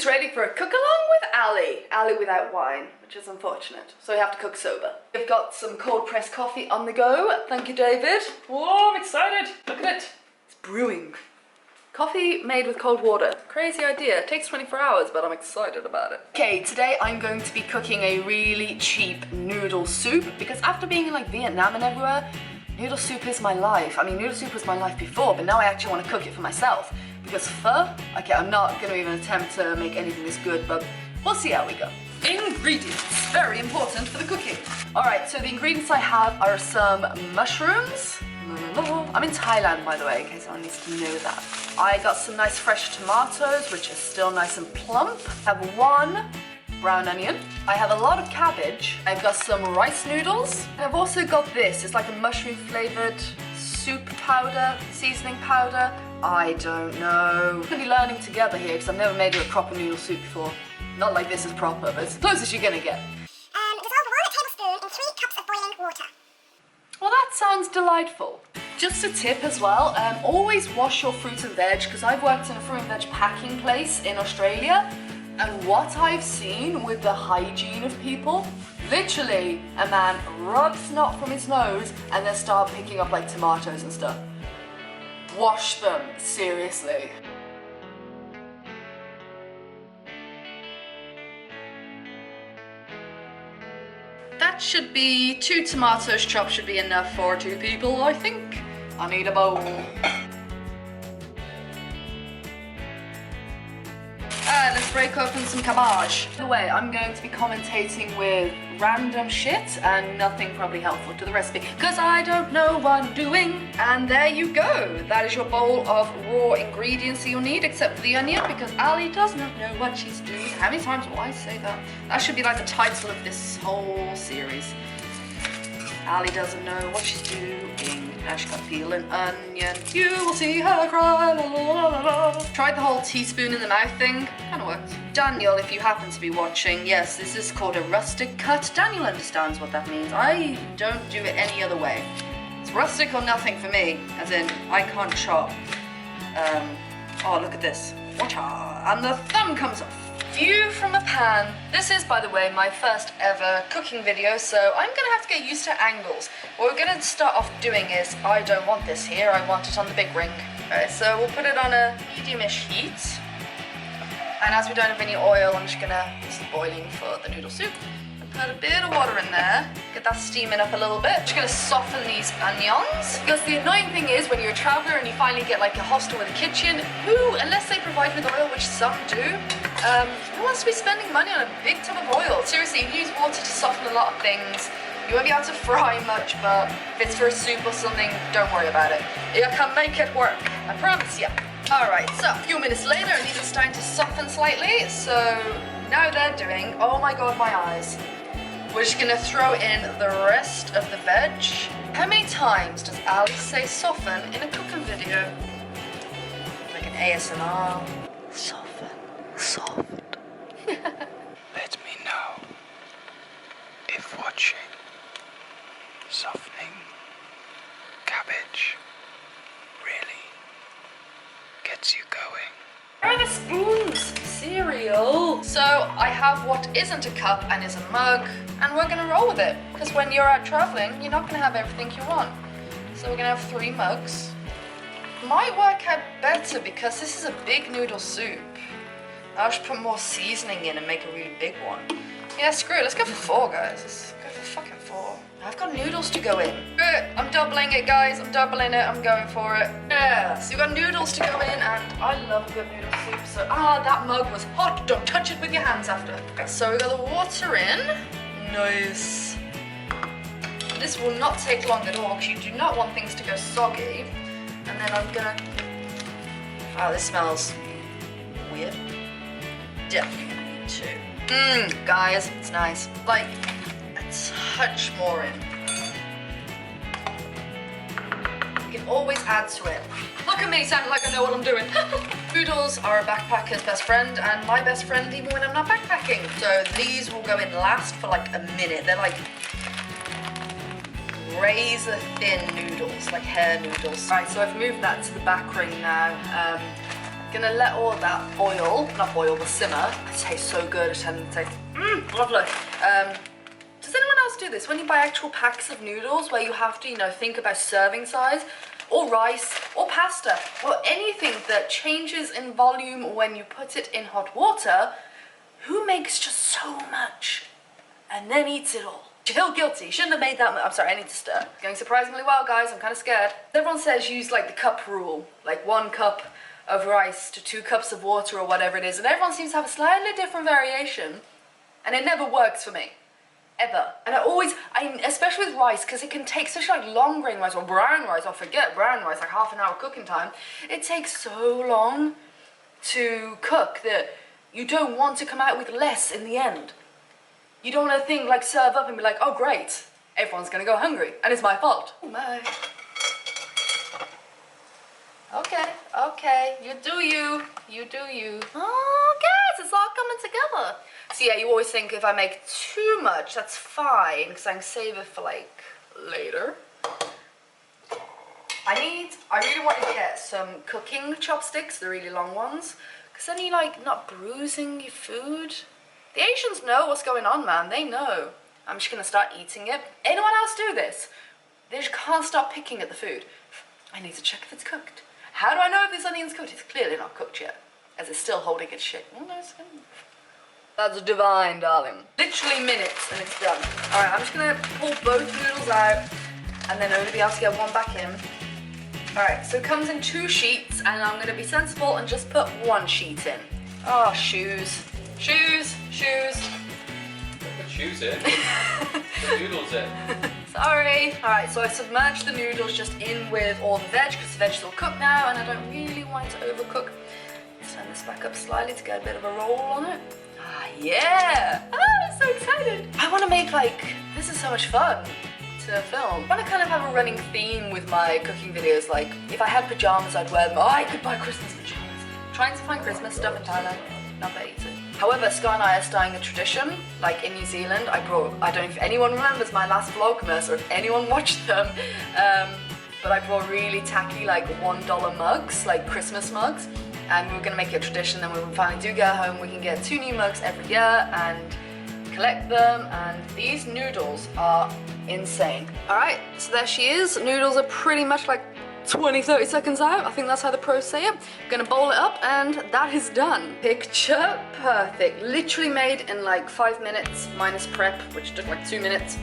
ready for a cook along with Ali. Ali without wine, which is unfortunate. So we have to cook sober. We've got some cold pressed coffee on the go. Thank you, David. Whoa, I'm excited. Look at it. It's brewing. Coffee made with cold water. Crazy idea. It takes 24 hours, but I'm excited about it. Okay, today I'm going to be cooking a really cheap noodle soup because after being in like Vietnam and everywhere, noodle soup is my life. I mean, noodle soup was my life before, but now I actually want to cook it for myself. Because pho, okay, I'm not going to even attempt to make anything this good, but we'll see how we go. Ingredients, very important for the cooking. All right, so the ingredients I have are some mushrooms. I'm in Thailand, by the way, in case anyone needs to know that. I got some nice fresh tomatoes, which are still nice and plump. I have one brown onion. I have a lot of cabbage. I've got some rice noodles. And I've also got this. It's like a mushroom flavored soup powder, seasoning powder. I don't know. We're gonna be learning together here because I've never made a proper noodle soup before. Not like this is proper, but it's the closest you're gonna get. Dissolve 1 tablespoon in 3 cups of boiling water. Well, that sounds delightful. Just a tip as well, always wash your fruit and veg, because I've worked in a fruit and veg packing place in Australia, and what I've seen with the hygiene of people, literally a man rubs snot from his nose and then start picking up like tomatoes and stuff. Wash them, seriously. That should be 2 tomatoes chopped should be enough for 2 people, I think. I need a bowl. Let's break open some cabbage. By the way, I'm going to be commentating with random shit and nothing probably helpful to the recipe because I don't know what I'm doing. And there you go. That is your bowl of raw ingredients you'll need except for the onion because Ali does not know what she's doing. How many times will I say that? That should be like the title of this whole series. Ali doesn't know what she's doing. Now she's got to peel an onion. You will see her cry. La, la, la, la. Tried the whole teaspoon in the mouth thing. Kind of worked. Daniel, if you happen to be watching, yes, this is called a rustic cut. Daniel understands what that means. I don't do it any other way. It's rustic or nothing for me. As in, I can't chop. Oh, look at this. And the thumb comes off. View from a pan. This is, by the way, my first ever cooking video, so I'm gonna have to get used to angles. What we're gonna start off doing is, I don't want this here, I want it on the big ring. Alright, so we'll put it on a medium-ish heat. And as we don't have any oil, I'm just gonna, this is boiling for the noodle soup. Put a bit of water in there, get that steaming up a little bit. Just gonna soften these onions. Because the annoying thing is when you're a traveller and you finally get like a hostel with a kitchen, who, unless they provide with oil, which some do, who wants to be spending money on a big tub of oil? Seriously, you use water to soften a lot of things. You won't be able to fry much, but if it's for a soup or something, don't worry about it. You can make it work, I promise you. Alright, so a few minutes later, and these are starting to soften slightly, so now they're doing, oh my god, my eyes. We're just gonna throw in the rest of the veg. How many times does Ali say soften in a cooking video? Like an ASMR. Soften, soften. Let me know if watching softening cabbage really gets you going. Where are the spoons? Cereal. So I have what isn't a cup and is a mug, and we're gonna roll with it. Because when you're out traveling, you're not gonna have everything you want. So we're gonna have 3 mugs. Might work out better because this is a big noodle soup. I should put more seasoning in and make a really big one. Yeah, screw it. Let's go for 4, guys. Let's go for fucking 4. I've got noodles to go in. I'm doubling it, guys. I'm doubling it. I'm going for it. Yeah, so you've got noodles to go in, and I love a good noodle soup. So, that mug was hot. Don't touch it with your hands after. Okay, so we got the water in. Nice. This will not take long at all because you do not want things to go soggy. And then I'm gonna... Wow, this smells weird. Definitely gonna need 2. Guys, it's nice. Like, a touch more in. You can always add to it. Look at me, sounding like I know what I'm doing. Noodles are a backpacker's best friend, and my best friend even when I'm not backpacking. So these will go in last for like a minute. They're like razor thin noodles, like hair noodles. Right, so I've moved that to the back ring now. Gonna let all of that oil, not boil, but simmer. It tastes so good. It's telling me it tastes lovely. Does anyone else do this when you buy actual packs of noodles where you have to, you know, think about serving size, or rice, or pasta, or anything that changes in volume when you put it in hot water? Who makes just so much and then eats it all? You feel guilty. Shouldn't have made that much. I'm sorry, I need to stir. Going surprisingly well, guys. I'm kind of scared. Everyone says use like the cup rule, like 1 cup of rice to 2 cups of water or whatever it is, and everyone seems to have a slightly different variation, and it never works for me. Ever. And especially with rice, because it can take, especially like long grain rice or brown rice, or forget brown rice, like half an hour cooking time, it takes so long to cook that you don't want to come out with less in the end. You don't want to think like serve up and be like, oh great, everyone's gonna go hungry and it's my fault. Oh my. Okay, you do you. Oh guys, it's all coming together. So yeah, you always think if I make too much, that's fine, because I can save it for like later. I really want to get some cooking chopsticks, the really long ones, because then you're like not bruising your food. The Asians know what's going on, man. They know. I'm just gonna start eating it. Anyone else do this? They just can't stop picking at the food. I need to check if it's cooked. How do I know if this onion's cooked? It's clearly not cooked yet, as it's still holding its shape. Oh, no, it's good. That's divine, darling. Literally minutes and it's done. All right, I'm just gonna pull both noodles out and then only be able to get one back in. All right, so it comes in 2 sheets, and I'm gonna be sensible and just put 1 sheet in. Oh, shoes. Put shoes in. Put noodles in. Sorry. All right, so I submerged the noodles just in with all the veg, because the veg's all cooked now, and I don't really want it to overcook. Let's turn this back up slightly to get a bit of a roll on it. Ah, yeah. I'm so excited. I want to make this is so much fun to film. I want to kind of have a running theme with my cooking videos. Like, if I had pajamas, I'd wear them. Oh, I could buy Christmas pajamas. Trying to find Christmas stuff in Thailand. Not that easy. However, Sky and I are starting a tradition. Like in New Zealand, I don't know if anyone remembers my last Vlogmas or if anyone watched them, but I brought really tacky $1 mugs, like Christmas mugs, and we were gonna make it a tradition. Then when we finally do get home, we can get 2 new mugs every year and collect them. And these noodles are insane. All right, so there she is. Noodles are pretty much like 20-30 seconds out. I think that's how the pros say it. I'm gonna bowl it up, and that is done. Picture perfect. Literally made in 5 minutes minus prep, which took 2 minutes.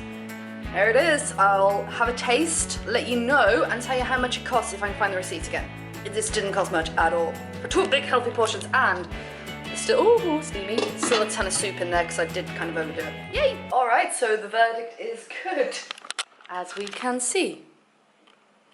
There it is. I'll have a taste, let you know, and tell you how much it costs if I can find the receipt again. This didn't cost much at all. For 2 big healthy portions, and there's still, steamy, still a ton of soup in there because I did kind of overdo it. Yay! All right, so the verdict is good, as we can see.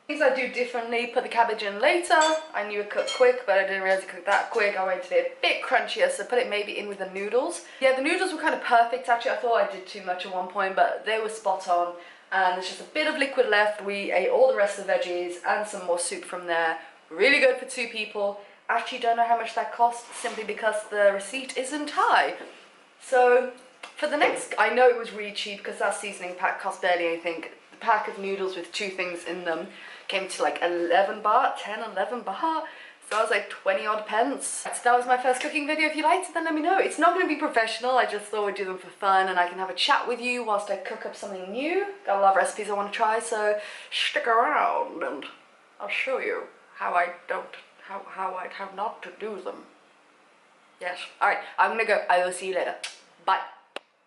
Things I do differently, put the cabbage in later. I knew it cooked quick, but I didn't realize it cooked that quick. I wanted it to be a bit crunchier, so put it maybe in with the noodles. Yeah, the noodles were kind of perfect actually. I thought I did too much at one point, but they were spot on. And there's just a bit of liquid left. We ate all the rest of the veggies and some more soup from there. Really good for 2 people. Actually don't know how much that cost, simply because the receipt isn't Thai. So for the next, I know it was really cheap because that seasoning pack cost barely anything. The pack of noodles with 2 things in them came to 11 baht, 10, 11 baht. So that was 20 odd pence. So that was my first cooking video. If you liked it, then let me know. It's not going to be professional. I just thought we'd do them for fun, and I can have a chat with you whilst I cook up something new. Got a lot of recipes I want to try, so stick around and I'll show you how I not to do them. Yes. All right, I'm gonna go. I will see you later. Bye.